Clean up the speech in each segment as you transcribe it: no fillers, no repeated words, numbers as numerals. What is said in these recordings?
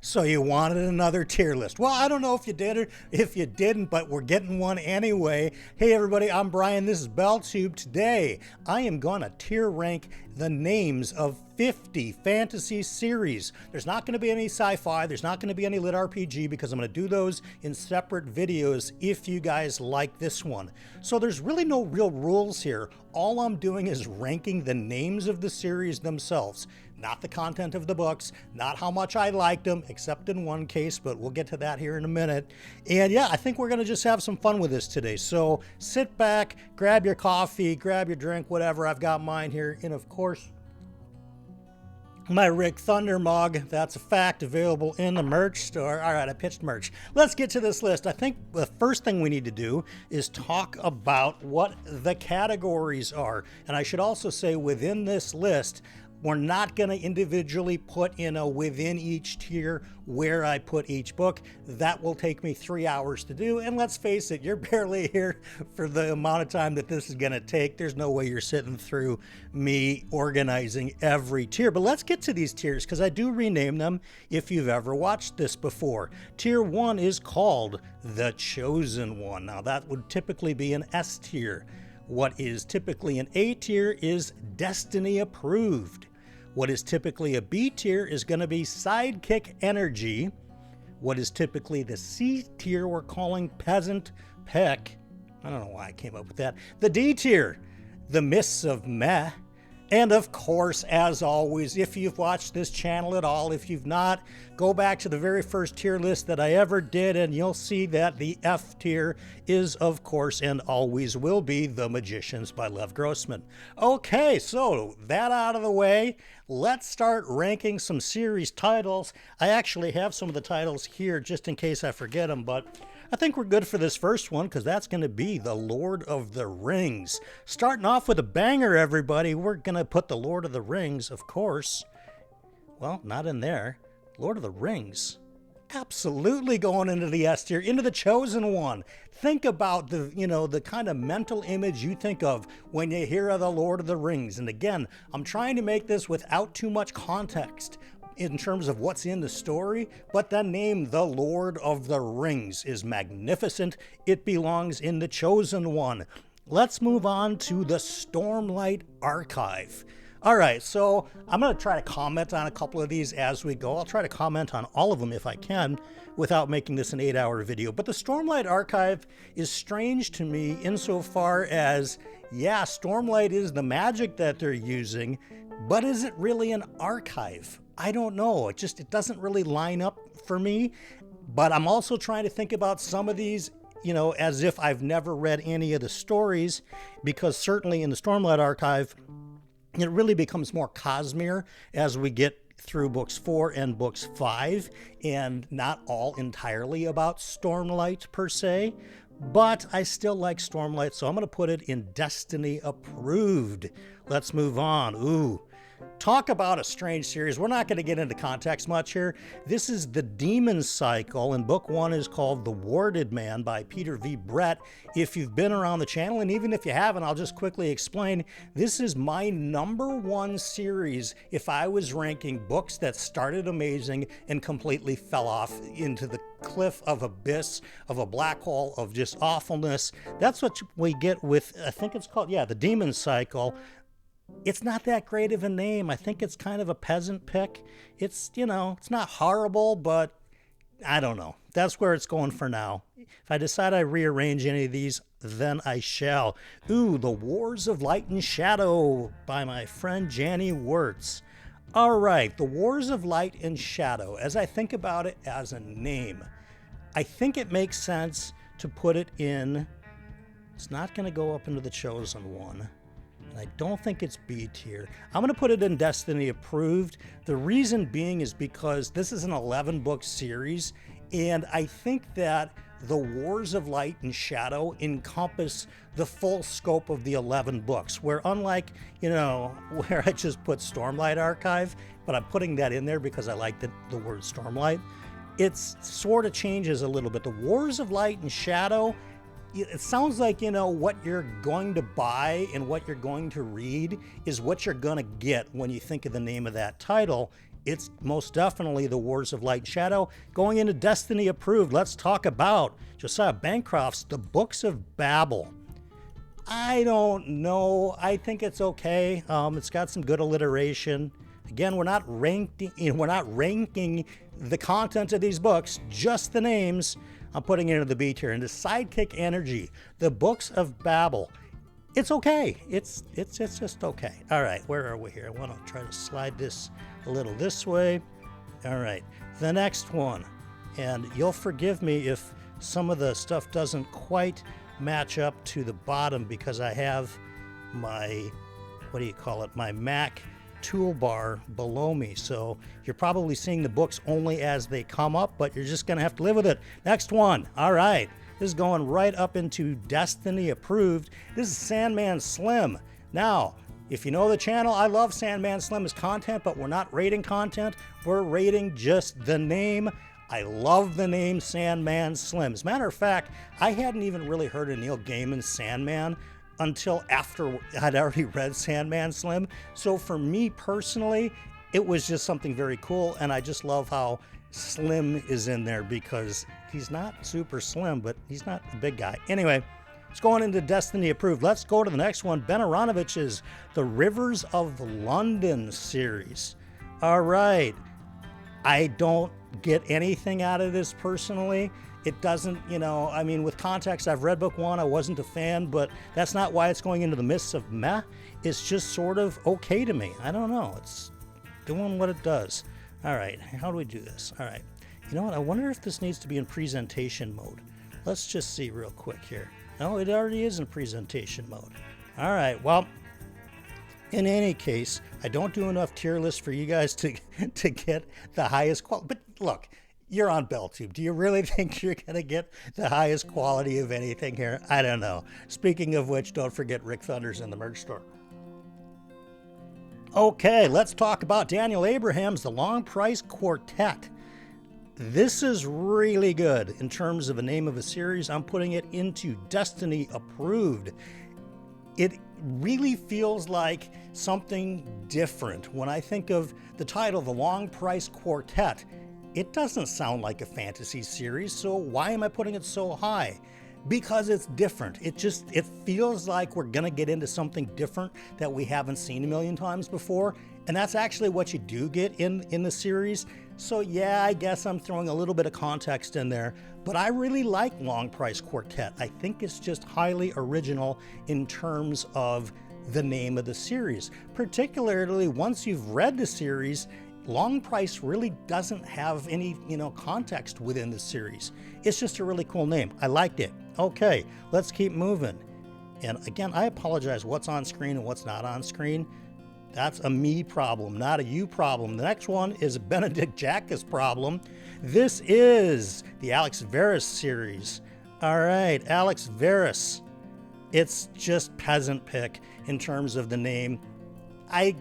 So you wanted another tier list. Well, I don't know if you did or if you didn't, but we're getting one anyway. Hey everybody, I'm Brian. This is BellTube. Today, I am gonna tier rank the names of 50 fantasy series. There's not going to be any sci-fi, there's not going to be any lit RPG because I'm going to do those in separate videos if you guys like this one. So there's really no real rules here. All I'm doing is ranking the names of the series themselves, not the content of the books, not how much I liked them, except in one case, but we'll get to that here in a minute. And yeah, I think we're going to just have some fun with this today. So sit back, grab your coffee, grab your drink, whatever. I've got mine here, and of course, my Rick Thunder mug. That's a fact, available in the merch store. All right, I pitched merch. Let's get to this list. I think the first thing we need to do is talk about what the categories are. And I should also say within this list, we're not going to individually put in a within each tier where I put each book. That will take me 3 hours to do. And let's face it, you're barely here for the amount of time that this is going to take. There's no way you're sitting through me organizing every tier. But let's get to these tiers because I do rename them if you've ever watched this before. Tier 1 is called The Chosen One. Now that would typically be an S tier. What is typically an A tier is Destiny Approved. What is typically a B tier is going to be Sidekick Energy. What is typically the C tier we're calling Peasant Peck. I don't know why I came up with that. The D tier, The Mists of Meh. And of course, as always, if you've watched this channel at all, if you've not, go back to the very first tier list that I ever did and you'll see that the F tier is, of course, and always will be, The Magicians by Lev Grossman. Okay, so that out of the way, let's start ranking some series titles. I actually have some of the titles here just in case I forget them, but I think we're good for this first one because that's going to be The Lord of the Rings. Starting off with a banger, everybody. We're going to put The Lord of the Rings, of course. Well, not in there. Lord of the Rings. Absolutely going into the S tier, into The Chosen One. Think about the kind of mental image you think of when you hear of The Lord of the Rings. And again, I'm trying to make this without too much context in terms of what's in the story, but the name The Lord of the Rings is magnificent. It belongs in The Chosen One. Let's move on to the Stormlight Archive. All right, so I'm going to try to comment on a couple of these as we go. I'll try to comment on all of them if I can without making this an 8-hour video. But the Stormlight Archive is strange to me insofar as, yeah, Stormlight is the magic that they're using, but is it really an archive? I don't know. It doesn't really line up for me. But I'm also trying to think about some of these, as if I've never read any of the stories, because certainly in the Stormlight Archive, it really becomes more Cosmere as we get through books 4 and books 5, and not all entirely about Stormlight per se. But I still like Stormlight, so I'm going to put it in Destiny Approved. Let's move on. Ooh. Talk about a strange series. We're not going to get into context much here. This is The Demon Cycle, and book 1 is called The Warded Man by Peter V. Brett. If you've been around the channel, and even if you haven't, I'll just quickly explain. This is my #1 series if I was ranking books that started amazing and completely fell off into the cliff of abyss, of a black hole of just awfulness. That's what we get with, I think it's called, The Demon Cycle. It's not that great of a name. I think it's kind of a peasant pick. It's not horrible, but I don't know. That's where it's going for now. If I decide I rearrange any of these, then I shall. Ooh, The Wars of Light and Shadow by my friend Janny Wirtz. All right, The Wars of Light and Shadow. As I think about it as a name, I think it makes sense to put it in. It's not going to go up into The Chosen One. I don't think it's B tier. I'm going to put it in Destiny Approved. The reason being is because this is an 11-book series, and I think that the Wars of Light and Shadow encompass the full scope of the 11 books, where unlike, where I just put Stormlight Archive, but I'm putting that in there because I like the word Stormlight, it sort of changes a little bit. The Wars of Light and Shadow, it sounds like, what you're going to buy and what you're going to read is what you're going to get when you think of the name of that title. it's most definitely the Wars of Light and Shadow. Going into Destiny approved, let's talk about Josiah Bancroft's The Books of Babel. I don't know. I think it's okay. It's got some good alliteration. Again, we're not ranking the content of these books, just the names. I'm putting it into the B tier. Into Sidekick Energy, The Books of Babel. It's okay. It's just okay. All right, where are we here? I want to try to slide this a little this way. All right, the next one. And you'll forgive me if some of the stuff doesn't quite match up to the bottom because I have my, my Mac toolbar below me. So you're probably seeing the books only as they come up, but you're just going to have to live with it. Next one. All right. This is going right up into Destiny approved. This is Sandman Slim. Now, if you know the channel, I love Sandman Slim's content, but we're not rating content. We're rating just the name. I love the name Sandman Slim. As a matter of fact, I hadn't even really heard of Neil Gaiman's Sandman until after I'd already read Sandman Slim. So for me personally, it was just something very cool, and I just love how Slim is in there because he's not super slim, but he's not a big guy. Anyway, it's going into Destiny approved. Let's go to the next one. Ben Aronovich's The Rivers of London series. All right. I don't get anything out of this personally. It doesn't, with context, I've read book one. I wasn't a fan, but that's not why it's going into the mists of meh. It's just sort of okay to me. I don't know. It's doing what it does. All right, how do we do this? All right, you know what? I wonder if this needs to be in presentation mode. Let's just see real quick here. No, it already is in presentation mode. All right, well, in any case, I don't do enough tier lists for you guys to get the highest quality. But look, you're on BellTube. Do you really think you're going to get the highest quality of anything here? I don't know. Speaking of which, don't forget Rick Thunder's in the merch store. Okay, let's talk about Daniel Abraham's The Long Price Quartet. This is really good in terms of a name of a series. I'm putting it into Destiny approved. It really feels like something different. When I think of the title, The Long Price Quartet, it doesn't sound like a fantasy series, so why am I putting it so high? Because it's different. It feels like we're gonna get into something different that we haven't seen a million times before, and that's actually what you do get in the series. So yeah, I guess I'm throwing a little bit of context in there, but I really like Long Price Quartet. I think it's just highly original in terms of the name of the series. Particularly once you've read the series, Long Price really doesn't have any, context within the series. It's just a really cool name. I liked it. Okay, let's keep moving. And again, I apologize what's on screen and what's not on screen. That's a me problem, not a you problem. The next one is a Benedict Jackus problem. This is the Alex Verus series. All right, Alex Verus. It's just peasant pick in terms of the name. I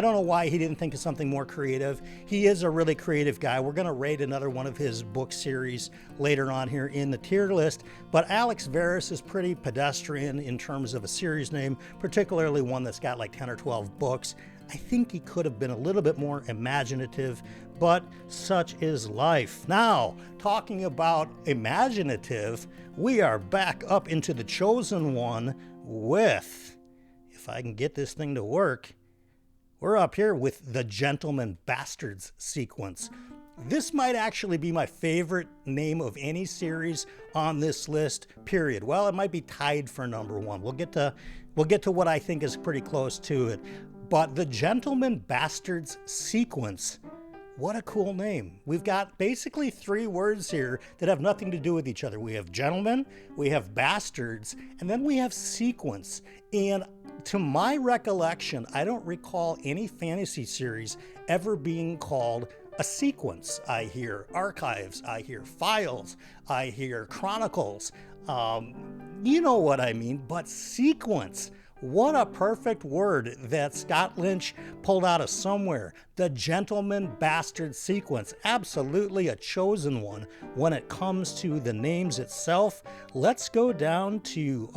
don't know why he didn't think of something more creative. He is a really creative guy. We're going to rate another one of his book series later on here in the tier list. But Alex Verus is pretty pedestrian in terms of a series name, particularly one that's got like 10 or 12 books. I think he could have been a little bit more imaginative, but such is life. Now, talking about imaginative, we are back up into The Chosen One with, if I can get this thing to work, we're up here with the Gentleman Bastards sequence. This might actually be my favorite name of any series on this list, period. Well, it might be tied for number one. We'll get to what I think is pretty close to it. But the Gentleman Bastards sequence, what a cool name. We've got basically three words here that have nothing to do with each other. We have gentlemen, we have bastards, and then we have sequence. And to my recollection, I don't recall any fantasy series ever being called a sequence. I hear archives, I hear files, I hear chronicles. You know what I mean, but sequence. What a perfect word that Scott Lynch pulled out of somewhere. The Gentleman Bastard sequence. Absolutely a chosen one when it comes to the names itself. Let's go down to,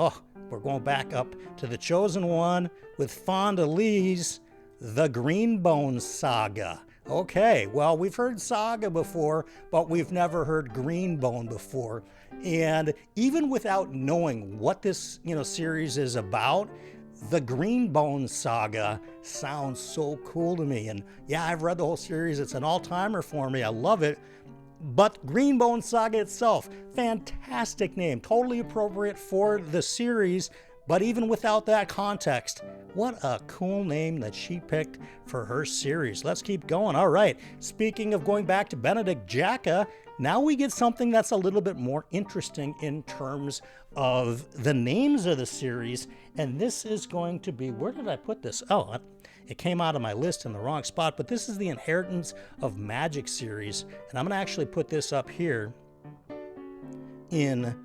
we're going back up to The Chosen One with Fonda Lee's The Greenbones Saga. Okay, well, we've heard Saga before, but we've never heard Greenbone before. And even without knowing what this, series is about, the Greenbone saga sounds so cool to me. And yeah, I've read the whole series. It's an all-timer for me. I love it. But Greenbone Saga itself, fantastic name, totally appropriate for the series. But even without that context, what a cool name that she picked for her series. Let's keep going. All right, speaking of going back to Benedict Jacka, now we get something that's a little bit more interesting in terms of the names of the series. And this is going to be, where did I put this? Oh, it came out of my list in the wrong spot, but this is the Inheritance of Magic series. And I'm going to actually put this up here in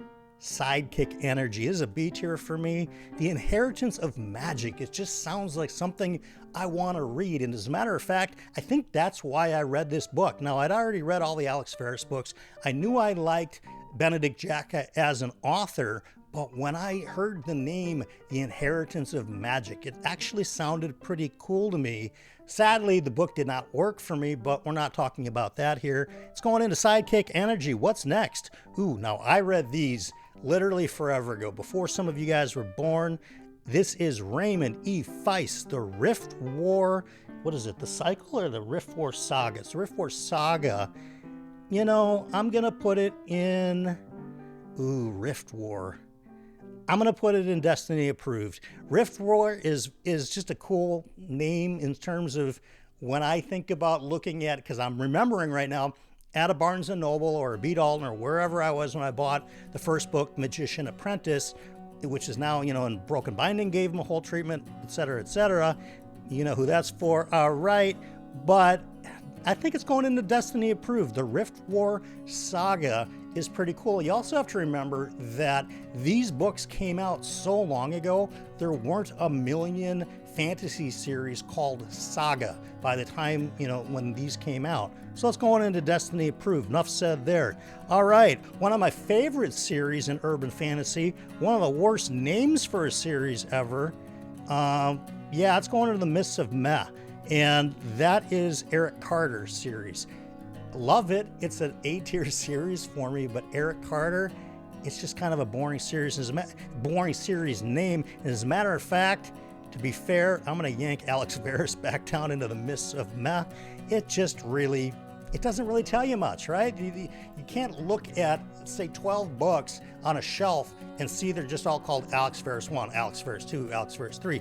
Sidekick Energy. This is a B tier for me. The Inheritance of Magic. It just sounds like something I want to read. And as a matter of fact, I think that's why I read this book. Now, I'd already read all the Alex Ferris books. I knew I liked Benedict Jacka as an author, but when I heard the name, The Inheritance of Magic, it actually sounded pretty cool to me. Sadly, the book did not work for me, but we're not talking about that here. It's going into Sidekick Energy. What's next? Ooh, now I read these literally forever ago, before some of you guys were born. This is Raymond E. Feist, The Rift War. What is it, the cycle or the Rift War Saga? It's the Rift War Saga. I'm going to put it in, Rift War. I'm going to put it in Destiny Approved. Rift War is just a cool name in terms of when I think about looking at, because I'm remembering right now, at a Barnes & Noble or a B. Dalton or wherever I was when I bought the first book, Magician Apprentice, which is now, in Broken Binding, gave him a whole treatment, etc., etc. You know who that's for. All right. But I think it's going into Destiny Approved. The Rift War Saga is pretty cool. You also have to remember that these books came out so long ago, there weren't a million fantasy series called Saga by the time, when these came out. So it's going into Destiny Approved. Enough said there. All right, one of my favorite series in urban fantasy, one of the worst names for a series ever. It's going into the Mists of Meh, and that is Eric Carter's series. Love it. It's an A-tier series for me, but Eric Carter, it's just kind of a boring series. Boring series name. And as a matter of fact, to be fair, I'm going to yank Alex Ferris back down into the Mists of Meh. It doesn't really tell you much, right? You can't look at, say, 12 books on a shelf and see they're just all called Alex Ferris 1, Alex Ferris 2, Alex Ferris 3.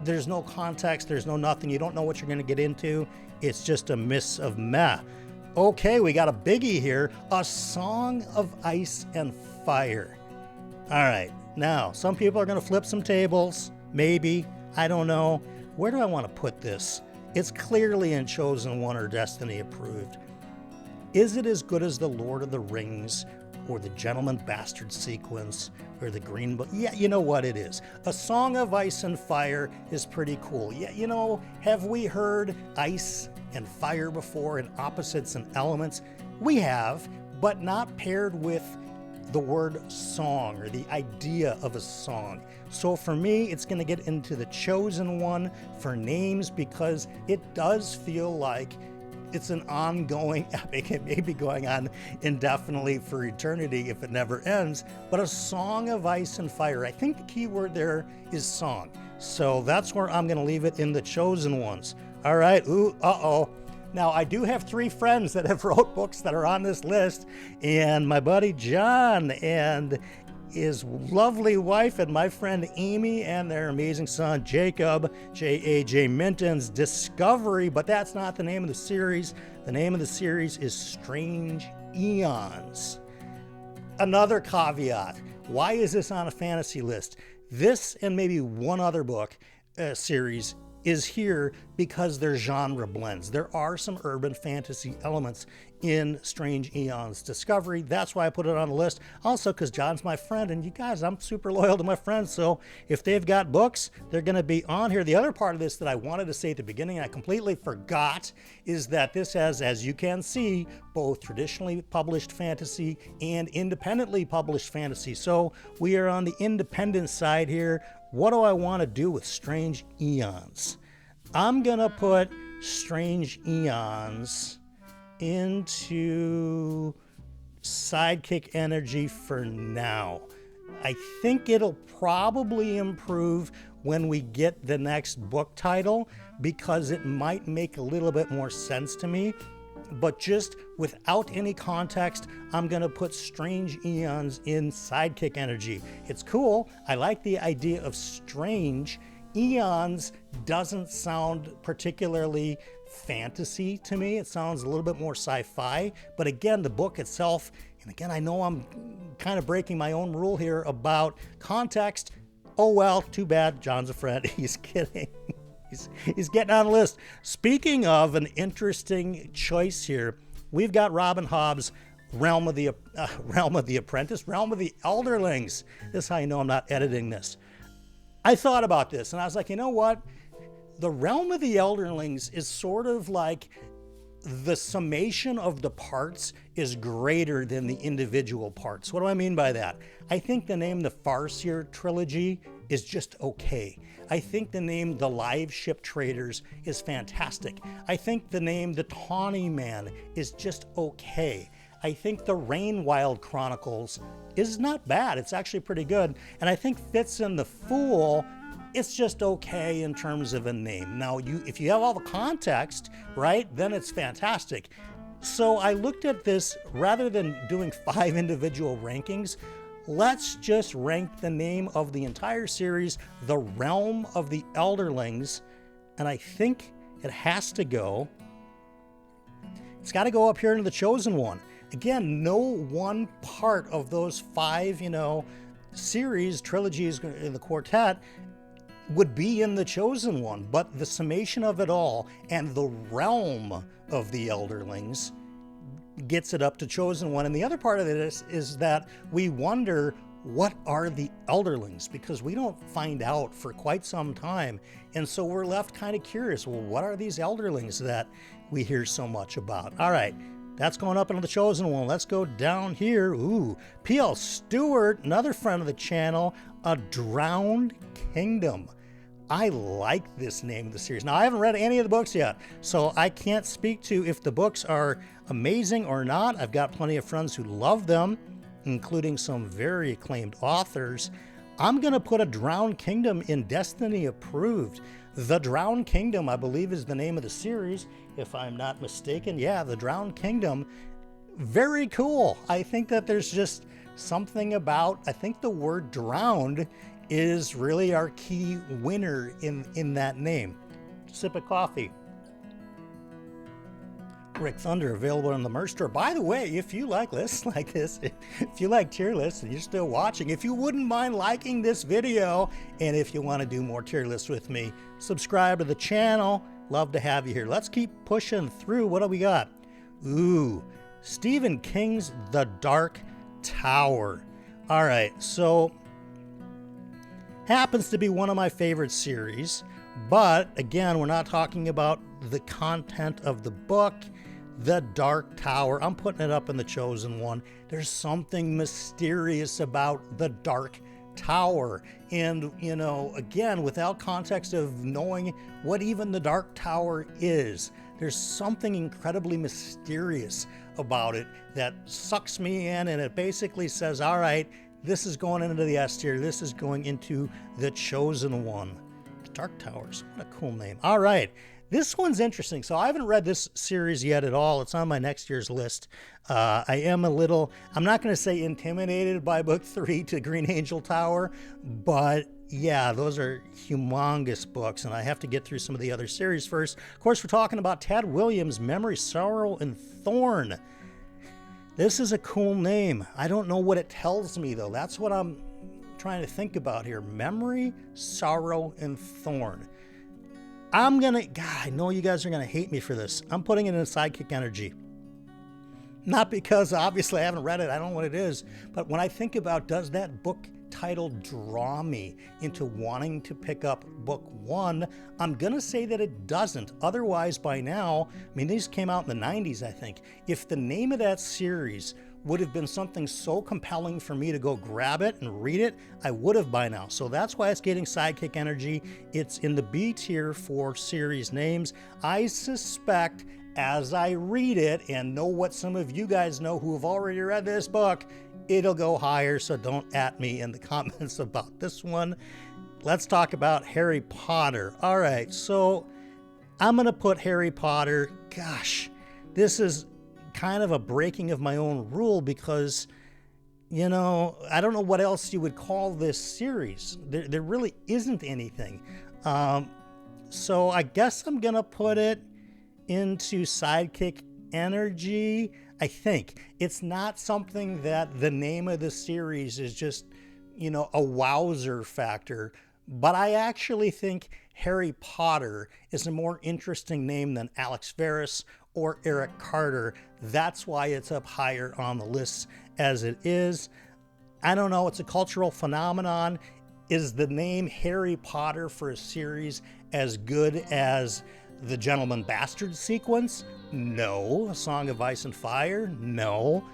There's no context. There's no nothing. You don't know what you're going to get into. It's just a Mists of Meh. Okay, we got a biggie here, A Song of Ice and Fire. All right, now, some people are going to flip some tables, maybe, I don't know. Where do I want to put this? It's clearly in Chosen One or Destiny Approved. Is it as good as The Lord of the Rings or the Gentleman Bastard sequence or the Green Book? Yeah, you know what it is. A Song of Ice and Fire is pretty cool. Yeah, have we heard ice and fire before in opposites and elements? We have, but not paired with the word song or the idea of a song. So for me, it's going to get into the Chosen One for names because it does feel like it's an ongoing epic. It may be going on indefinitely for eternity if it never ends, but A Song of Ice and Fire. I think the key word there is song. So that's where I'm going to leave it in the Chosen Ones. All right. Now, I do have 3 friends that have wrote books that are on this list, and my buddy John and his lovely wife and my friend Amy and their amazing son Jacob, J.A.J. Minton's Discovery, but that's not the name of the series. The name of the series is Strange Eons. Another caveat. Why is this on a fantasy list? This and maybe one other book series is here because they're genre blends. There are some urban fantasy elements in Strange Eons Discovery. That's why I put it on the list. Also, because John's my friend, and you guys, I'm super loyal to my friends, so if they've got books, they're going to be on here. The other part of this that I wanted to say at the beginning, and I completely forgot, is that this has, as you can see, both traditionally published fantasy and independently published fantasy. So we are on the independent side here. What do I want to do with Strange Eons? I'm going to put Strange Eons into Sidekick Energy for now. I think it'll probably improve when we get the next book title, because it might make a little bit more sense to me. But just without any context, I'm going to put Strange Eons in Sidekick Energy. It's cool. I like the idea of strange. Eons doesn't sound particularly fantasy to me. It sounds a little bit more sci-fi. But again, the book itself, and again, I know I'm kind of breaking my own rule here about context. Oh, well, too bad. John's a friend. He's kidding. He's getting on the list. Speaking of an interesting choice here, we've got Robin Hobb's Realm of the Apprentice, Realm of the Elderlings. This is how you know I'm not editing this. I thought about this, and I was like, you know what? The Realm of the Elderlings is sort of like the summation of the parts is greater than the individual parts. What do I mean by that? I think the name the Farseer trilogy is just okay. I think the name the Live Ship Traders is fantastic. I think the name the Tawny Man is just okay. I think the Rainwild Chronicles is not bad. It's actually pretty good. And I think Fitz and the Fool, it's just okay in terms of a name. Now, if you have all the context, right, then it's fantastic. So I looked at this, rather than doing 5 individual rankings, let's just rank the name of the entire series, The Realm of the Elderlings, and I think it has to go. It's got to go up here into the Chosen One. Again, no one part of those 5, series, trilogies in the quartet would be in the Chosen One, but the summation of it all and the realm of the Elderlings gets it up to Chosen One. And the other part of this is that we wonder, what are the Elderlings? Because we don't find out for quite some time. And so we're left kind of curious, well, what are these Elderlings that we hear so much about? All right, that's going up into the Chosen One. Let's go down here. Ooh, P.L. Stewart, another friend of the channel, A Drowned Kingdom. I like this name of the series. Now, I haven't read any of the books yet, so I can't speak to if the books are amazing or not. I've got plenty of friends who love them, including some very acclaimed authors. I'm going to put A Drowned Kingdom in Destiny Approved. The Drowned Kingdom, I believe, is the name of the series, if I'm not mistaken. Yeah, The Drowned Kingdom. Very cool. I think that there's just something about, I think the word drowned is really our key winner in that name. Sip of coffee. Rick Thunder, available in the merch store. By the way, if you like lists like this, if you like tier lists and you're still watching, if you wouldn't mind liking this video, and if you want to do more tier lists with me, subscribe to the channel. Love to have you here. Let's keep pushing through. What do we got? Ooh, Stephen King's The Dark Tower. All right, so happens to be one of my favorite series, but again, we're not talking about the content of the book. The Dark Tower, I'm putting it up in the Chosen One. There's something mysterious about the Dark Tower, and again, without context of knowing what even the Dark Tower is, there's something incredibly mysterious about it that sucks me in, and it basically says, all right, this is going into the S tier. This is going into the Chosen One. The Dark Towers. What a cool name. All right. This one's interesting. So I haven't read this series yet at all. It's on my next year's list. I am I'm not going to say intimidated by book 3 to Green Angel Tower, but yeah, those are humongous books, and I have to get through some of the other series first. Of course, we're talking about Ted Williams' Memory, Sorrow, and Thorn. This is a cool name. I don't know what it tells me, though. That's what I'm trying to think about here. Memory, Sorrow, and Thorn. God, I know you guys are going to hate me for this. I'm putting it in Sidekick Energy. Not because, obviously, I haven't read it. I don't know what it is. But when I think about, does that book title draw me into wanting to pick up book 1, I'm going to say that it doesn't. Otherwise, by now, these came out in the 90s, I think. If the name of that series would have been something so compelling for me to go grab it and read it, I would have by now. So that's why it's getting Sidekick energy. It's in the B tier for series names. I suspect as I read it and know what some of you guys know who have already read this book, it'll go higher, so don't at me in the comments about this one. Let's talk about Harry Potter. All right, so I'm going to put Harry Potter. Gosh, this is kind of a breaking of my own rule because, you know, I don't know what else you would call this series. There really isn't anything. So I guess I'm going to put it into Sidekick energy. I think it's not something that the name of the series is just, you know, a wowzer factor, but I actually think Harry Potter is a more interesting name than Alex Verus or Eric Carter. That's why it's up higher on the list as it is. I don't know, it's a cultural phenomenon. Is the name Harry Potter for a series as good as the Gentleman Bastard sequence? No. A Song of Ice and Fire? No.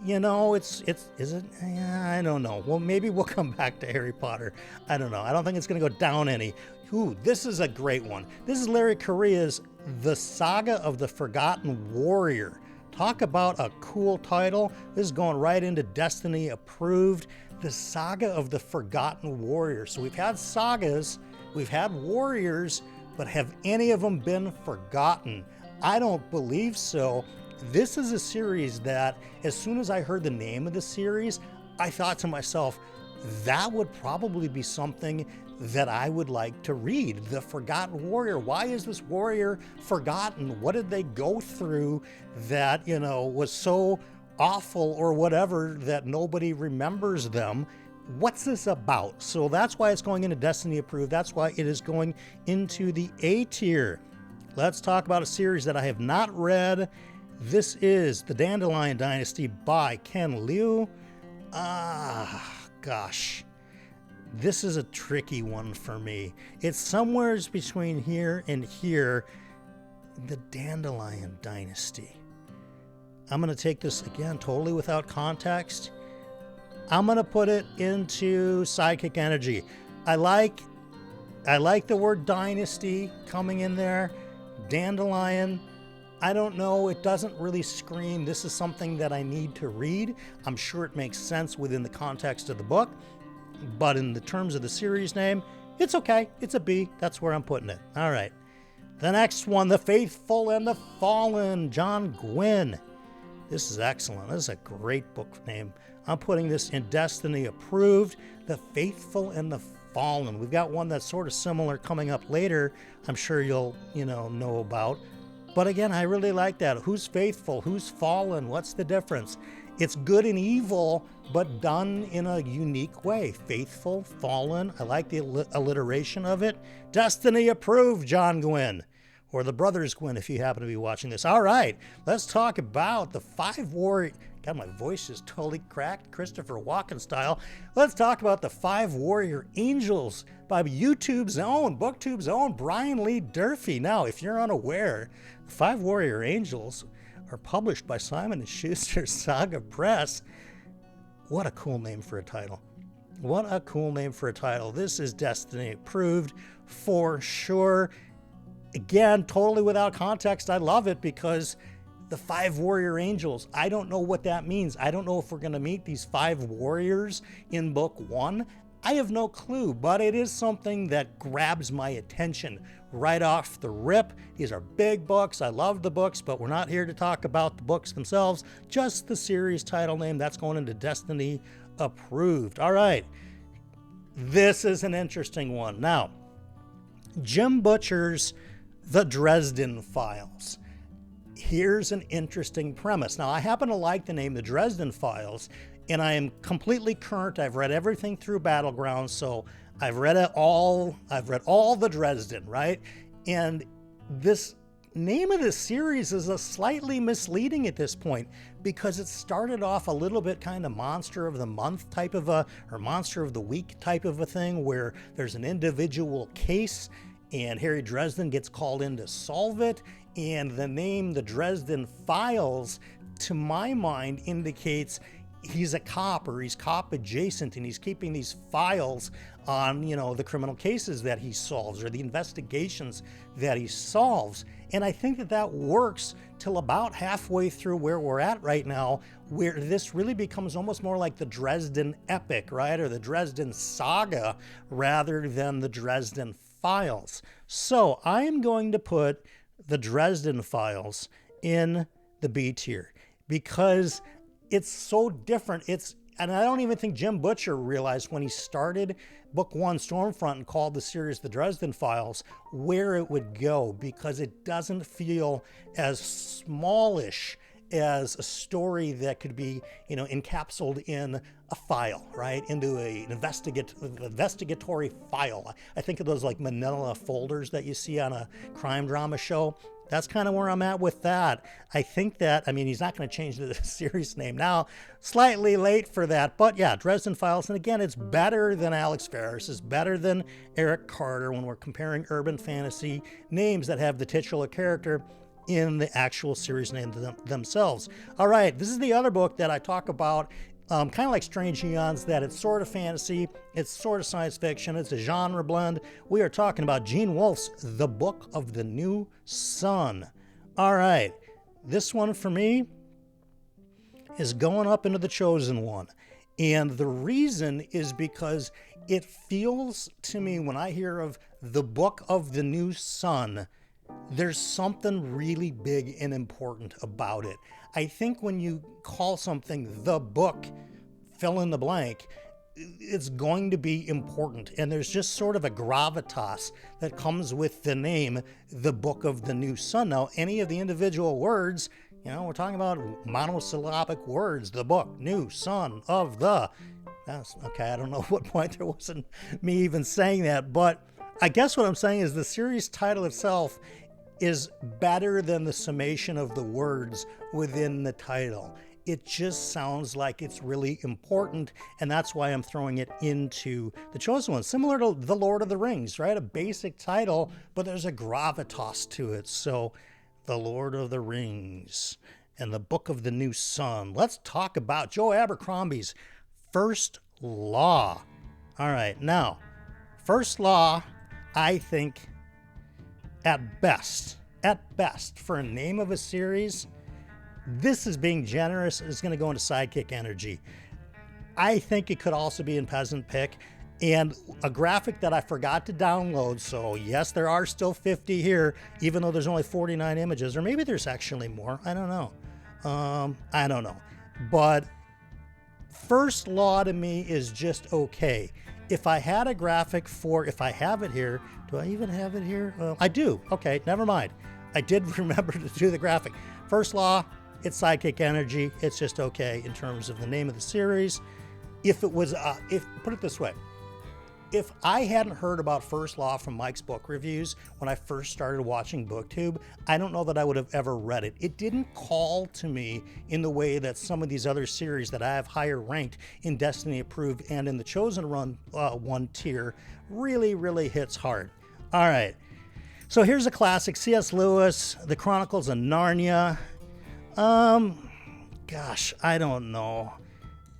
You know, is it? Yeah, I don't know. Well, maybe we'll come back to Harry Potter. I don't know. I don't think it's going to go down any. Ooh, this is a great one. This is Larry Correia's The Saga of the Forgotten Warrior. Talk about a cool title. This is going right into Destiny approved. The Saga of the Forgotten Warrior. So we've had sagas, we've had warriors, but have any of them been forgotten? I don't believe so. This is a series that, as soon as I heard the name of the series, I thought to myself, that would probably be something that I would like to read. The Forgotten Warrior. Why is this warrior forgotten? What did they go through that, you know, was so awful or whatever that nobody remembers them? What's this about? So that's why it's going into Destiny approved. That's why it is going into the A tier. Let's talk about a series that I have not read. This is The Dandelion Dynasty by Ken Liu. Gosh. This is a tricky one for me. It's somewhere between here and here. The Dandelion Dynasty. I'm going to take this again totally without context. I'm going to put it into Sidekick energy. I like the word dynasty coming in there. Dandelion, I don't know. It doesn't really scream, this is something that I need to read. I'm sure it makes sense within the context of the book, but in the terms of the series name, it's okay. It's a B. That's where I'm putting it. All right. The next one, The Faithful and the Fallen, John Gwynne. This is excellent. This is a great book name. I'm putting this in Destiny approved. The Faithful and the Fallen. We've got one that's sort of similar coming up later. I'm sure you'll, know about. But again, I really like that. Who's faithful? Who's fallen? What's the difference? It's good and evil, but done in a unique way. Faithful, fallen. I like the alliteration of it. Destiny approved, John Gwynne. Or the Brothers Gwynne, if you happen to be watching this. All right, let's talk about the 5 warrior... God, my voice is totally cracked, Christopher Walken style. Let's talk about the 5 Warrior Angels by YouTube's own, BookTube's own Brian Lee Durfee. Now, if you're unaware, 5 Warrior Angels are published by Simon & Schuster Saga Press. What a cool name for a title. What a cool name for a title. This is Destiny approved for sure. Again, totally without context, I love it because the 5 Warrior Angels, I don't know what that means. I don't know if we're going to meet these 5 warriors in book 1. I have no clue, but it is something that grabs my attention right off the rip. These are big books. I love the books, but we're not here to talk about the books themselves, just the series title name. That's going into Destiny approved. All right. This is an interesting one. Now, Jim Butcher's The Dresden Files. Here's an interesting premise. Now, I happen to like the name The Dresden Files, and I am completely current. I've read everything through Battlegrounds, so I've read it all. I've read all the Dresden, right? And this name of this series is a slightly misleading at this point because it started off a little bit kind of Monster of the Month type of or Monster of the Week type of a thing where there's an individual case and Harry Dresden gets called in to solve it. And the name The Dresden Files to my mind, indicates he's a cop or he's cop adjacent, and he's keeping these files on, you know, the criminal cases that he solves or the investigations that he solves. And I think that that works till about halfway through where we're at right now, where this really becomes almost more like the Dresden epic, right? Or the Dresden saga rather than the Dresden Files. So I am going to put the Dresden Files in the B tier because it's so different. And I don't even think Jim Butcher realized when he started Book 1 Stormfront and called the series the Dresden Files where it would go, because it doesn't feel as smallish as a story that could be, you know, encapsulated in a file, right? Into an investigatory file. I think of those like manila folders that you see on a crime drama show. That's kind of where I'm at with that. I think that, I mean, he's not going to change the series name now. Slightly late for that. But yeah, Dresden Files. And again, it's better than Alex Ferris. It's better than Eric Carter when we're comparing urban fantasy names that have the titular character in the actual series name themselves. All right, this is the other book that I talk about, kind of like Strange Eons, that it's sort of fantasy, it's sort of science fiction, it's a genre blend. We are talking about Gene Wolfe's The Book of the New Sun. All right, this one for me is going up into the chosen one. And the reason is because it feels to me, when I hear of The Book of the New Sun, there's something really big and important about it. I think when you call something the book, fill in the blank, it's going to be important. And there's just sort of a gravitas that comes with the name, The Book of the New Sun. Now, any of the individual words, you know, we're talking about monosyllabic words, the book, new, son, of the. That's okay. I don't know what point there wasn't me even saying that, but I guess what I'm saying is the series title itself is better than the summation of the words within the title. It just sounds like it's really important, and that's why I'm throwing it into the chosen one. Similar to The Lord of the Rings, right? A basic title, but there's a gravitas to it. So, The Lord of the Rings and The Book of the New Sun. Let's talk about Joe Abercrombie's First Law. All right, now, First Law, I think, at best, for a name of a series, this is being generous. It's going to go into sidekick energy. I think it could also be in peasant pick. And a graphic that I forgot to download, so yes, there are still 50 here, even though there's only 49 images, or maybe there's actually more. I don't know. But First Law to me is just okay. If I had a graphic for, if I have it here, do I even have it here? I do. Okay, never mind. I did remember to do the graphic. First Law, it's sidekick energy. It's just okay in terms of the name of the series. If it was, put it this way, if I hadn't heard about First Law from Mike's book reviews when I first started watching BookTube, I don't know that I would have ever read it. It didn't call to me in the way that some of these other series that I have higher ranked in Destiny Approved and in the Chosen Run one tier really hits hard. All right, so here's a classic, C.S. Lewis, The Chronicles of Narnia. Gosh, I don't know.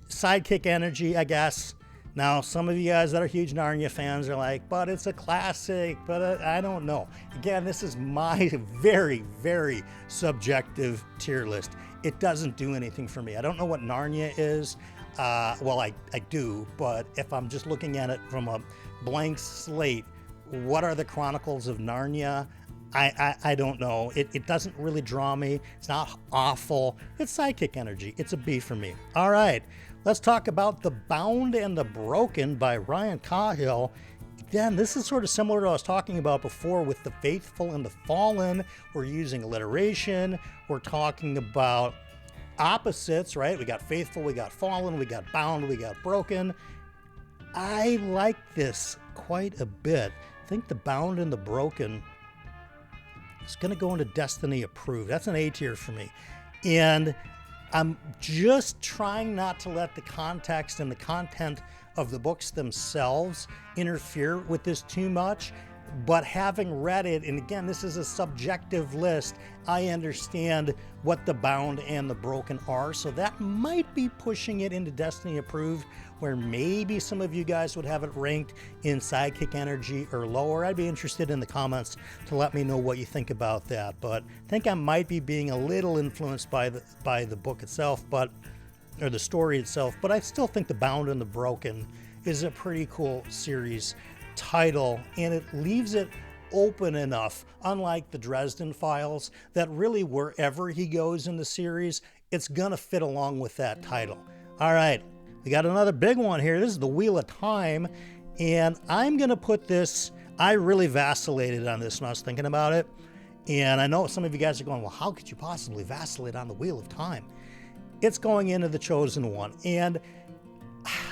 Sidekick energy, I guess. Now, some of you guys that are huge Narnia fans are like, but it's a classic, but I don't know. Again, this is my very subjective tier list. It doesn't do anything for me. I don't know what Narnia is. Well, I do, but if I'm just looking at it from a blank slate, what are the Chronicles of Narnia? I don't know. It doesn't really draw me. It's not awful. It's sidekick energy. It's a B for me. All right. Let's talk about The Bound and the Broken by Ryan Cahill. Again, this is sort of similar to what I was talking about before with The Faithful and the Fallen. We're using alliteration. We're talking about opposites, right? We got faithful, we got fallen, we got bound, we got broken. I like this quite a bit. I think The Bound and the Broken is going to go into Destiny Approved. That's an A tier for me. And I'm just trying not to let the context and the content of the books themselves interfere with this too much. But having read it, and again, this is a subjective list, I understand what the bound and the broken are, so that might be pushing it into Destiny Approved, where maybe some of you guys would have it ranked in Sidekick Energy or lower. I'd be interested in the comments to let me know what you think about that, but I think I might be being a little influenced by the book itself, or the story itself, but I still think the Bound and the Broken is a pretty cool series title, and it leaves it open enough, unlike the Dresden Files, that really wherever he goes in the series, it's gonna fit along with that title. All right, we got another big one here. This is the Wheel of Time, and I'm gonna put this, I really vacillated on this when I was thinking about it, and I know some of you guys are going, well, how could you possibly vacillate on the Wheel of Time? It's going into the Chosen One, and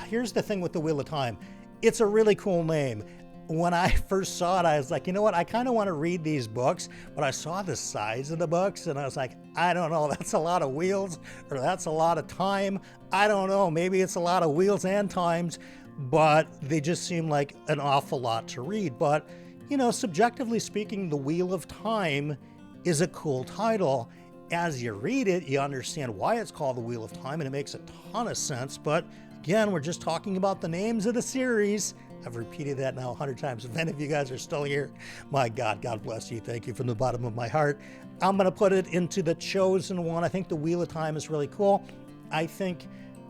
here's the thing with the Wheel of Time. It's a really cool name. When I first saw it, I was like, you know what? I kind of want to read these books, but I saw the size of the books and I was like, I don't know. That's a lot of wheels, or that's a lot of time. I don't know. Maybe it's a lot of wheels and times, but they just seem like an awful lot to read. But, you know, subjectively speaking, The Wheel of Time is a cool title. As you read it, you understand why it's called The Wheel of Time, and it makes a ton of sense. But again, we're just talking about the names of the series. I've repeated that now 100 times. If any of you guys are still here, my God, God bless you. Thank you from the bottom of my heart. I'm going to put it into the Chosen One. I think the Wheel of Time is really cool. I think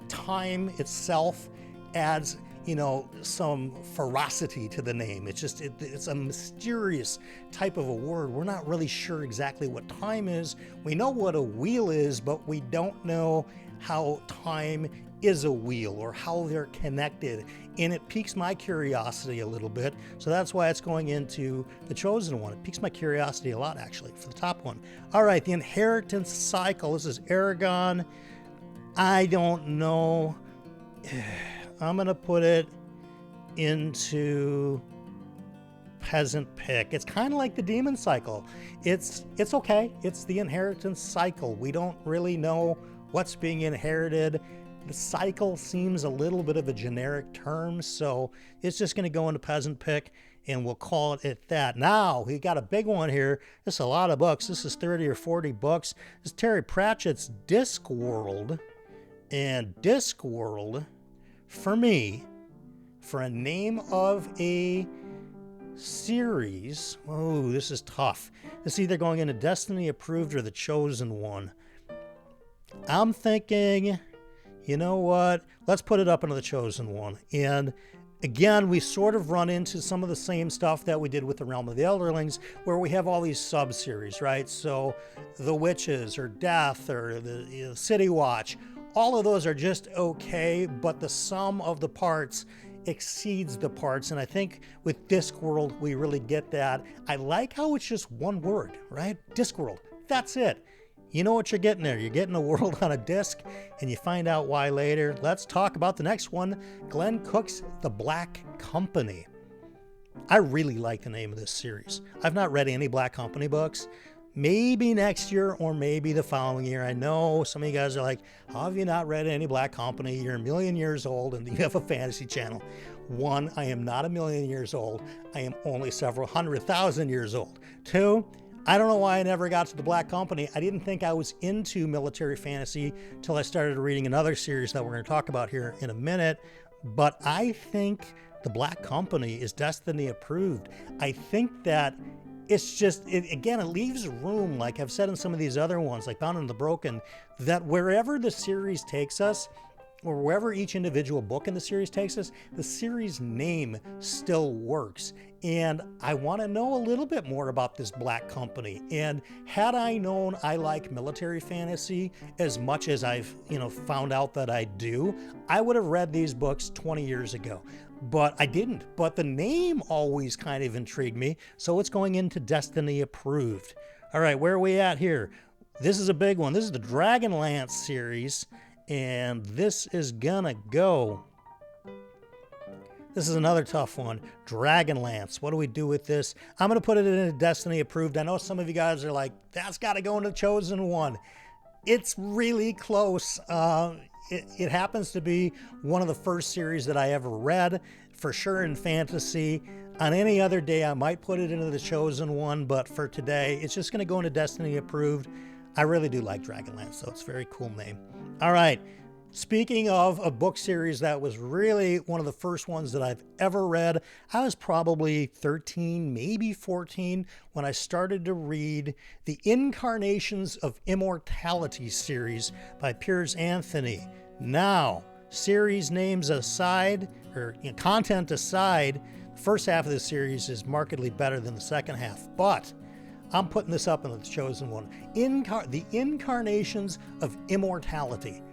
time itself adds, you know, some ferocity to the name. It's just, it's a mysterious type of a word. We're not really sure exactly what time is. We know what a wheel is, but we don't know how time is a wheel or how they're connected, and it piques my curiosity a little bit, so that's why it's going into the Chosen One. It piques my curiosity a lot, actually, for the top one. All right, the Inheritance Cycle. This is Aragon. I don't know. I'm gonna put it into Peasant Pick. It's kind of like the Demon Cycle. It's okay. It's the Inheritance Cycle. We don't really know what's being inherited. The cycle seems a little bit of a generic term, so it's just going to go into Peasant Pick, and we'll call it at that. Now, we got a big one here. This is a lot of books. This is 30 or 40 books. This is Terry Pratchett's Discworld. And Discworld, for me, for a name of a series, oh, this is tough. It's either going into Destiny Approved or the Chosen One. I'm thinking, you know what? Let's put it up into the Chosen One. And again, we sort of run into some of the same stuff that we did with the Realm of the Elderlings, where we have all these sub-series, right? So the Witches or Death or the City Watch, all of those are just okay, but the sum of the parts exceeds the parts. And I think with Discworld, we really get that. I like how it's just one word, right? Discworld. That's it. You know what you're getting there. You're getting a world on a disc, and you find out why later. Let's talk about the next one, Glenn Cook's The Black Company. I really like the name of this series. I've not read any Black Company books. Maybe next year or maybe the following year. I know some of you guys are like, how have you not read any Black Company? You're a million years old and you have a fantasy channel. One, I am not a million years old. I am only several 100,000 years old. Two, I don't know why I never got to the Black Company. I didn't think I was into military fantasy till I started reading another series that we're going to talk about here in a minute. But I think the Black Company is Destiny Approved. I think that it's just, again, it leaves room, like I've said in some of these other ones, like Bound and the Broken, that wherever the series takes us, or wherever each individual book in the series takes us, the series name still works. And I want to know a little bit more about this Black Company. And had I known I like military fantasy as much as I've, found out that I do, I would have read these books 20 years ago. But I didn't. But the name always kind of intrigued me, so it's going into Destiny Approved. All right, where are we at here? This is a big one. This is the Dragonlance series. And this is gonna go. This is another tough one. Dragonlance. What do we do with this? I'm gonna put it in a Destiny Approved. I know some of you guys are like, that's gotta go into Chosen One. It's really close. it happens to be one of the first series that I ever read, for sure in fantasy. On any other day, I might put it into the Chosen One, but for today, it's just going to go into Destiny Approved. I really do like Dragonlance, so it's a very cool name. All right. Speaking of a book series that was really one of the first ones that I've ever read, I was probably 13, maybe 14, when I started to read the Incarnations of Immortality series by Piers Anthony. Now, series names aside, or content aside, the first half of the series is markedly better than the second half, but I'm putting this up in the Chosen One. The Incarnations of Immortality.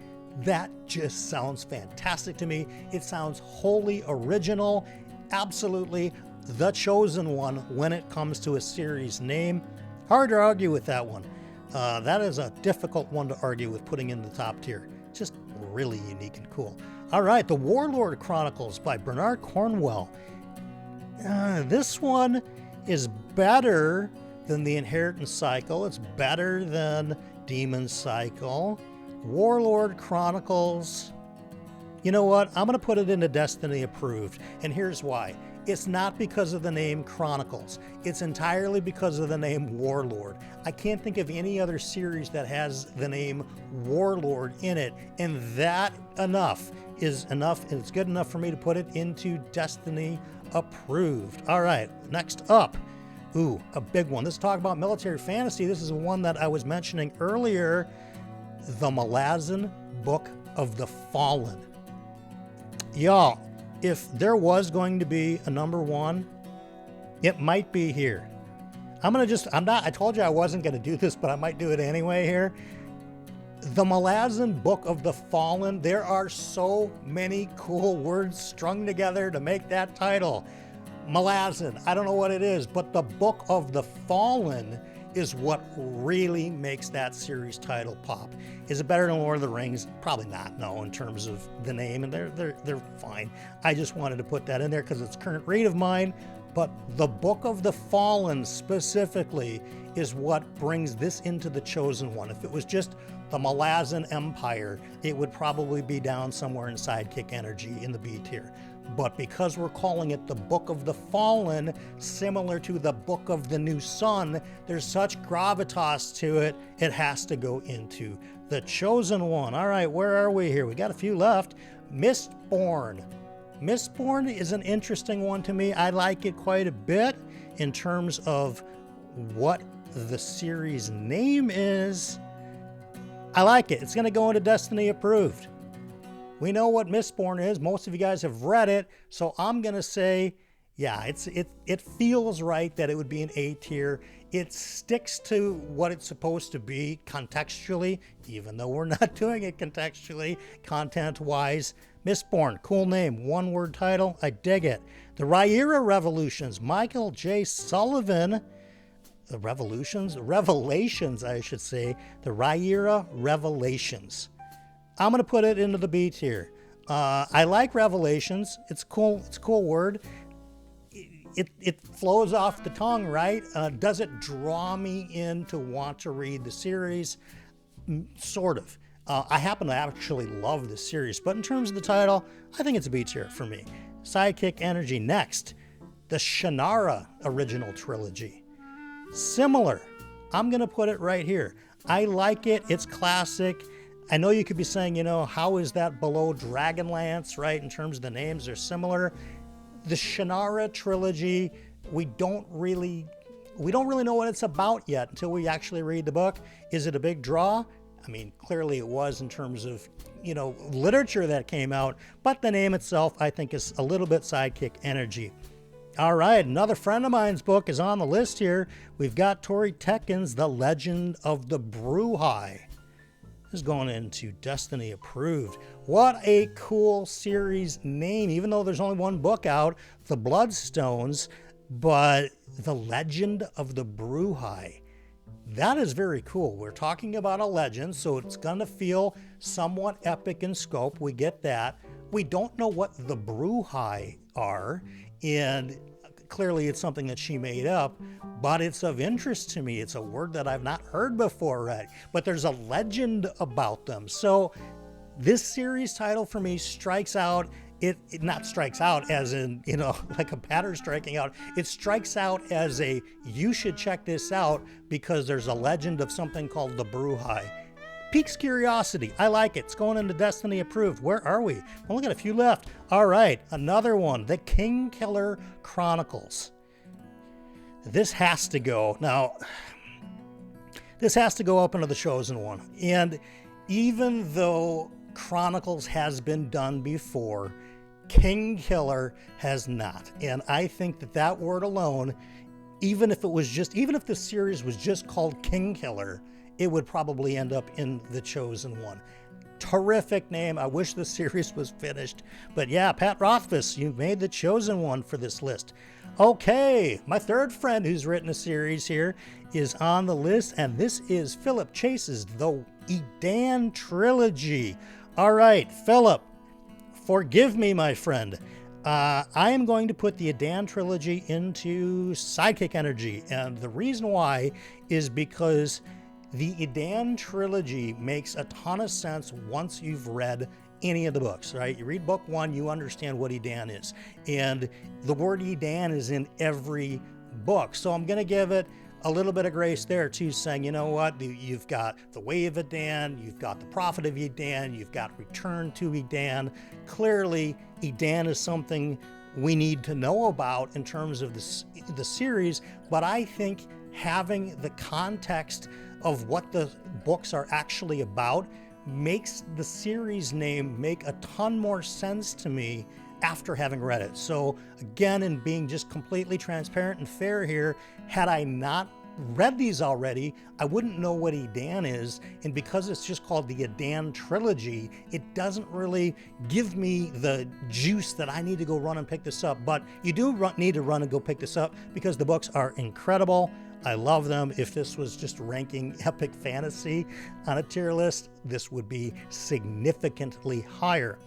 That just sounds fantastic to me. It sounds wholly original. Absolutely the Chosen One when it comes to a series name. Hard to argue with that one. That is a difficult one to argue with putting in the top tier. Just really unique and cool. All right, The Warlord Chronicles by Bernard Cornwell. This one is better than the Inheritance Cycle. It's better than Demon Cycle. Warlord Chronicles. You know what? I'm going to put it into Destiny Approved. And here's why. It's not because of the name Chronicles. It's entirely because of the name Warlord. I can't think of any other series that has the name Warlord in it. And that is enough. And it's good enough for me to put it into Destiny Approved. All right. Next up. Ooh, a big one. Let's talk about military fantasy. This is one that I was mentioning earlier. The Malazan Book of the Fallen. Y'all, if there was going to be a number one, it might be here. I told you I wasn't going to do this, but I might do it anyway here. The Malazan Book of the Fallen. There are so many cool words strung together to make that title. Malazan, I don't know what it is, but the Book of the Fallen is what really makes that series title pop. Is it better than Lord of the Rings? Probably not, no, in terms of the name, and they're fine. I just wanted to put that in there because it's a current read of mine, but the Book of the Fallen specifically is what brings this into the Chosen One. If it was just the Malazan Empire, it would probably be down somewhere in Sidekick Energy in the B tier. But because we're calling it the Book of the Fallen, similar to the Book of the New Sun, there's such gravitas to it, it has to go into the Chosen One. All right, where are we here? We got a few left. Mistborn. Mistborn is an interesting one to me. I like it quite a bit in terms of what the series name is. I like it. It's going to go into Destiny Approved. We know what Mistborn is. Most of you guys have read it, so I'm going to say, yeah, it feels right that it would be an A tier. It sticks to what it's supposed to be contextually, even though we're not doing it contextually, content-wise. Mistborn, cool name, one-word title. I dig it. The Rhaenyra Revolutions, Michael J. Sullivan. The Revelations, I should say. The Rhaenyra Revelations. I'm going to put it into the B tier. I like Revelations. It's cool. It's a cool word. It flows off the tongue, right? Does it draw me in to want to read the series? Sort of. I happen to actually love the series, but in terms of the title, I think it's a B tier for me. Sidekick Energy. Next, the Shannara original trilogy. Similar. I'm going to put it right here. I like it. It's classic. I know you could be saying, how is that below Dragonlance, right? In terms of the names, they're similar. The Shannara trilogy, we don't really know what it's about yet until we actually read the book. Is it a big draw? I mean, clearly it was in terms of, literature that came out, but the name itself, I think, is a little bit Sidekick Energy. All right, another friend of mine's book is on the list here. We've got Tori Tekken's The Legend of the Bruhai. Is going into Destiny Approved. What a cool series name, even though there's only one book out, The Bloodstones, but The Legend of the Bruhai. That is very cool. We're talking about a legend, so it's going to feel somewhat epic in scope. We get that. We don't know what the Bruhai are, and clearly it's something that she made up, but it's of interest to me. It's a word that I've not heard before, right? But there's a legend about them. So This series title for me strikes out. It not strikes out as in, you know, like a batter striking out. It strikes out as a, you should check this out because there's a legend of something called the Bruhai. Piques curiosity. I like it. It's going into Destiny approved. Where are we? Only got a few left. All right, another one, the Kingkiller Chronicles. This has to go. Now, this has to go up into the Chosen One. And even though Chronicles has been done before, Kingkiller has not. And I think that that word alone, even if the series was just called Kingkiller, it would probably end up in the Chosen One. Terrific name. I wish the series was finished. But yeah, Pat Rothfuss, you made the Chosen One for this list. Okay, my third friend who's written a series here is on the list, and this is Philip Chase's The Attn Trilogy. All right, Philip, forgive me, my friend. I am going to put the Attn Trilogy into Sidekick Energy, and the reason why is because the Attn Trilogy makes a ton of sense once you've read any of the books, right? You read book one, you understand what Attn is. And the word Attn is in every book. So I'm going to give it a little bit of grace there too, saying, you know what, you've got the Way of Attn, you've got the Prophet of Attn, you've got Return to Attn. Clearly, Attn is something we need to know about in terms of the series, but I think having the context of what the books are actually about makes the series name make a ton more sense to me after having read it. So again, in being just completely transparent and fair here, had I not read these already, I wouldn't know what Attn is, and because it's just called the Attn Trilogy, it doesn't really give me the juice that I need to go run and pick this up. But you do need to run and go pick this up because the books are incredible. I love them. If this was just ranking epic fantasy on a tier list, this would be significantly higher.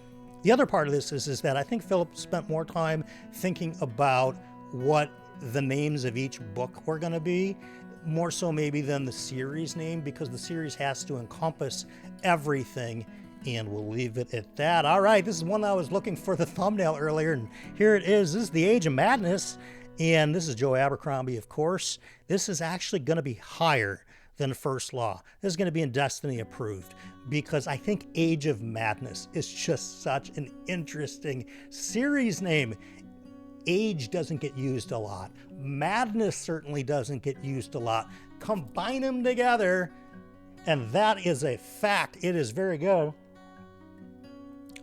The other part of this is that I think Philip spent more time thinking about what the names of each book were going to be, more so maybe than the series name, because the series has to encompass everything, and we'll leave it at that. All right, this is one I was looking for the thumbnail earlier, and here it is. This is The Age of Madness, and this is Joe Abercrombie, of course. This is actually going to be higher than First Law. This is going to be in Destiny approved, because I think Age of Madness is just such an interesting series name. Age doesn't get used a lot. Madness certainly doesn't get used a lot. Combine them together, and that is a fact. It is very good.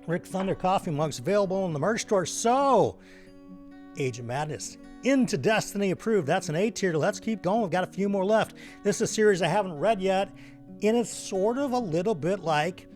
Rick Thunder coffee mugs available in the merch store. So, Age of Madness into Destiny approved. That's an A tier. Let's keep going. We've got a few more left. This is a series I haven't read yet, and it's sort of a little bit like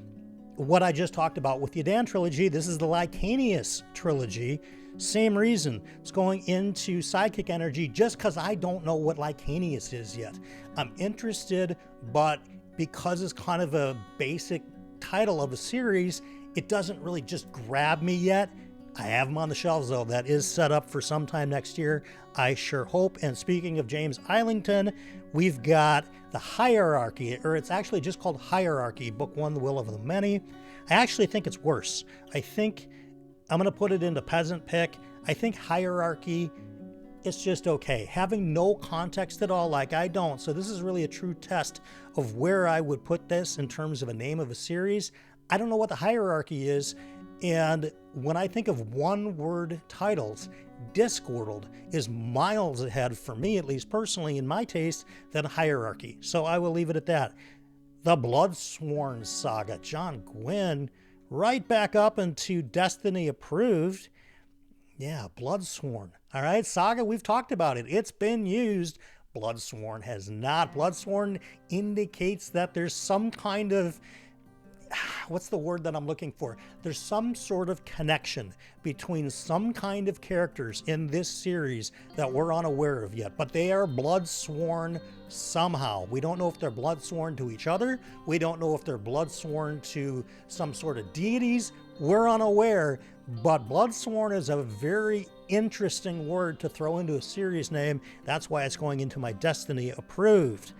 what I just talked about with the Attn Trilogy. This is the Lycanius Trilogy. Same reason. It's going into Sidekick Energy just because I don't know what Lycanius is yet. I'm interested, but because it's kind of a basic title of a series, it doesn't really just grab me yet. I have them on the shelves, though. That is set up for sometime next year, I sure hope. And speaking of James Islington, we've got the Hierarchy, or it's actually just called Hierarchy, Book 1, The Will of the Many. I actually think it's worse. I think I'm going to put it into Peasant Pick. I think Hierarchy, it's just okay. Having no context at all, like I don't. So this is really a true test of where I would put this in terms of a name of a series. I don't know what the Hierarchy is. And when I think of one-word titles, Discworld is miles ahead, for me at least personally, in my taste, than Hierarchy. So I will leave it at that. The Bloodsworn Saga, John Gwynne, right back up into Destiny approved. Yeah, Bloodsworn. All right, Saga, we've talked about it. It's been used. Bloodsworn has not. Bloodsworn indicates that there's some kind of, what's the word that I'm looking for? There's some sort of connection between some kind of characters in this series that we're unaware of yet, but they are bloodsworn somehow. We don't know if they're bloodsworn to each other. We don't know if they're bloodsworn to some sort of deities. We're unaware, but bloodsworn is a very interesting word to throw into a series name. That's why it's going into my Destiny approved.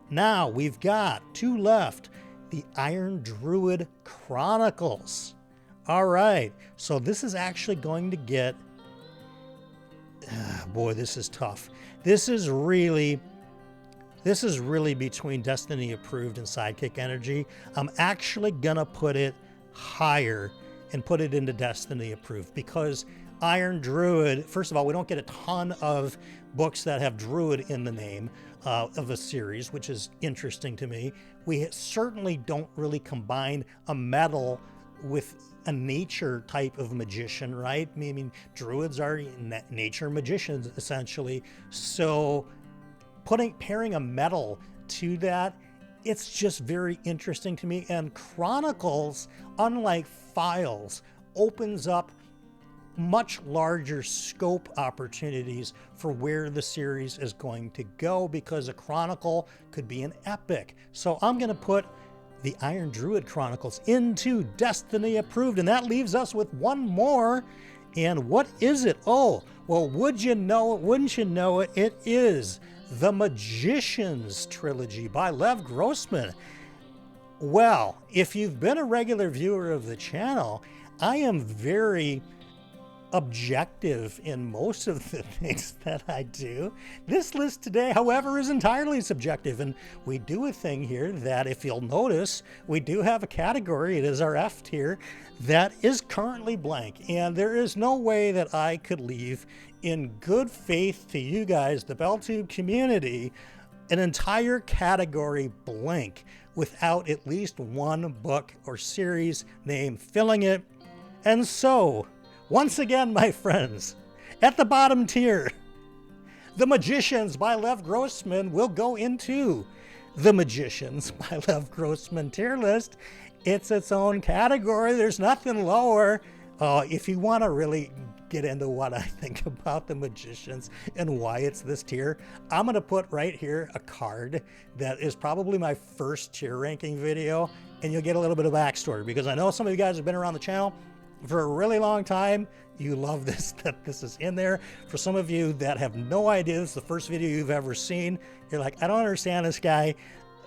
Now we've got two left. the Iron Druid Chronicles. All right, so this is actually going to get, boy, this is tough. This is really between Destiny Approved and Sidekick Energy. I'm actually gonna put it higher and put it into Destiny Approved, because Iron Druid, first of all, we don't get a ton of books that have Druid in the name of a series, which is interesting to me. We certainly don't really combine a metal with a nature type of magician, right? I mean, Druids are nature magicians, essentially. So pairing a metal to that, it's just very interesting to me. And Chronicles, unlike Files, opens up much larger scope opportunities for where the series is going to go, because a Chronicle could be an epic. So I'm going to put the Iron Druid Chronicles into Destiny Approved, and that leaves us with one more. And what is it? Oh, well, would you know it? Wouldn't you know it? It is The Magician's Trilogy by Lev Grossman. Well, if you've been a regular viewer of the channel, I am very objective in most of the things that I do. This list today, however, is entirely subjective, and we do a thing here that, if you'll notice, we do have a category, it is our F tier, that is currently blank, and there is no way that I could leave in good faith to you guys, the BellTube community, an entire category blank without at least one book or series name filling it. And so, once again, my friends, at the bottom tier, The Magicians by Lev Grossman will go into The Magicians by Lev Grossman tier list. It's its own category. There's nothing lower. If you want to really get into what I think about The Magicians and why it's this tier, I'm going to put right here a card that is probably my first tier ranking video, and you'll get a little bit of backstory, because I know some of you guys have been around the channel for a really long time. You love this, that this is in there. For some of you that have no idea, this is the first video you've ever seen, you're like, I don't understand this guy.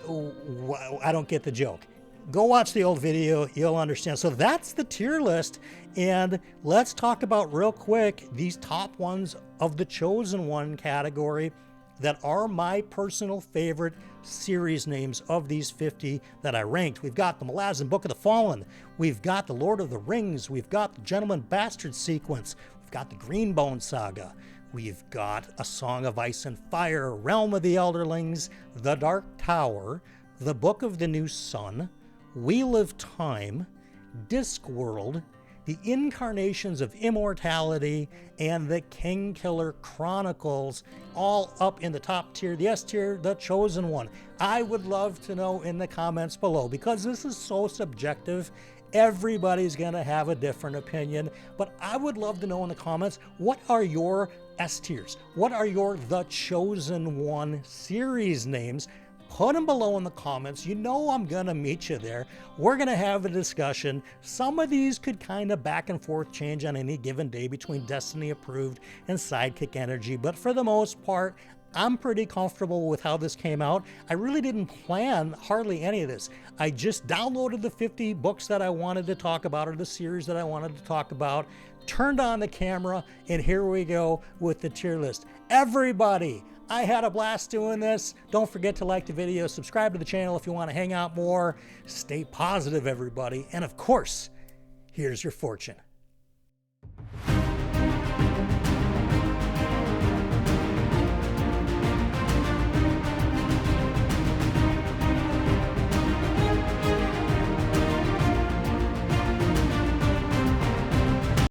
I don't get the joke. Go watch the old video, you'll understand. So that's the tier list, and let's talk about real quick these top ones of the Chosen One category that are my personal favorite series names of these 50 that I ranked. We've got the Malazan Book of the Fallen, we've got the Lord of the Rings, we've got the Gentleman Bastard sequence, we've got the Greenbone Saga, we've got A Song of Ice and Fire, Realm of the Elderlings, The Dark Tower, The Book of the New Sun, Wheel of Time, Discworld, the Incarnations of Immortality, and the Kingkiller Chronicles, all up in the top tier, the S tier, the Chosen One. I would love to know in the comments below, because this is so subjective. Everybody's gonna have a different opinion, but I would love to know in the comments, what are your S tiers? What are your The Chosen One series names? Put them below in the comments. You know I'm going to meet you there. We're going to have a discussion. Some of these could kind of back and forth change on any given day between Destiny Approved and Sidekick Energy, but for the most part, I'm pretty comfortable with how this came out. I really didn't plan hardly any of this. I just downloaded the 50 books that I wanted to talk about, or the series that I wanted to talk about, turned on the camera, and here we go with the tier list. Everybody, I had a blast doing this. Don't forget to like the video, subscribe to the channel if you want to hang out more. Stay positive, everybody. And of course, here's your fortune.